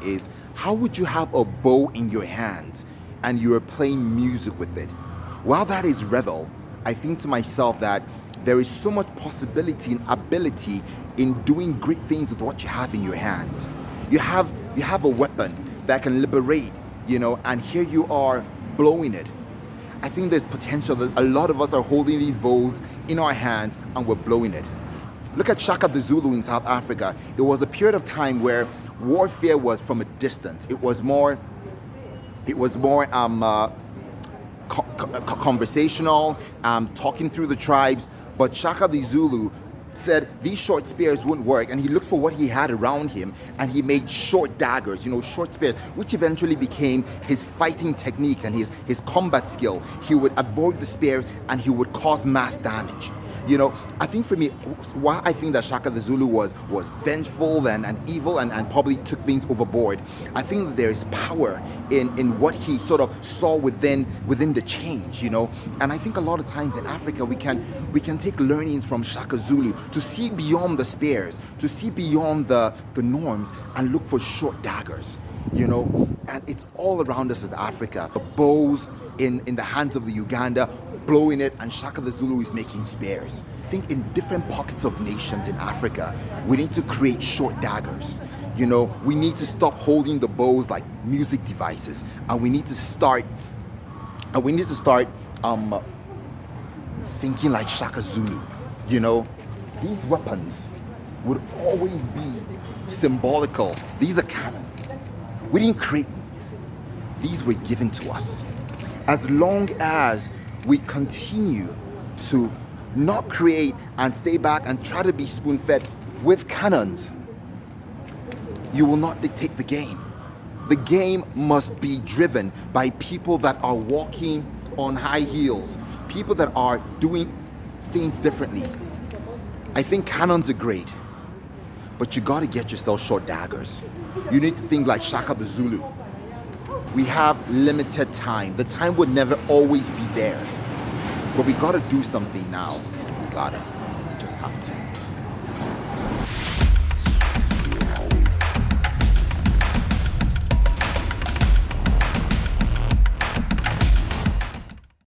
is, how would you have a bow in your hands and you are playing music with it? While that is revel, I think to myself that there is so much possibility and ability in doing great things with what you have in your hands. You have a weapon that can liberate, and here you are blowing it. I think there's potential that a lot of us are holding these bows in our hands and we're blowing it. Look at Shaka the Zulu in South Africa. It was a period of time where warfare was from a distance. It was more conversational, talking through the tribes. But Shaka the Zulu said these short spears wouldn't work, and he looked for what he had around him, and he made short daggers, short spears, which eventually became his fighting technique and his combat skill. He would avoid the spear and he would cause mass damage. I think for me, why I think that Shaka the Zulu was vengeful and evil and probably took things overboard, I think that there is power in what he sort of saw within the change, And I think a lot of times in Africa we can take learnings from Shaka Zulu to see beyond the spears, to see beyond the norms and look for short daggers. And it's all around us as Africa. The bows in the hands of the Uganda, blowing it, and Shaka the Zulu is making spears. I think in different pockets of nations in Africa, we need to create short daggers. We need to stop holding the bows like music devices, and we need to start thinking like Shaka Zulu. These weapons would always be symbolical. These are cannons. We didn't create these. These were given to us. As long as we continue to not create and stay back and try to be spoon-fed with cannons, you will not dictate the game. The game must be driven by people that are walking on high heels, people that are doing things differently. I think cannons are great, but you got to get yourself short daggers. You need to think like Shaka the Zulu. We have limited time. The time would never always be there. But we gotta do something now. We just have to.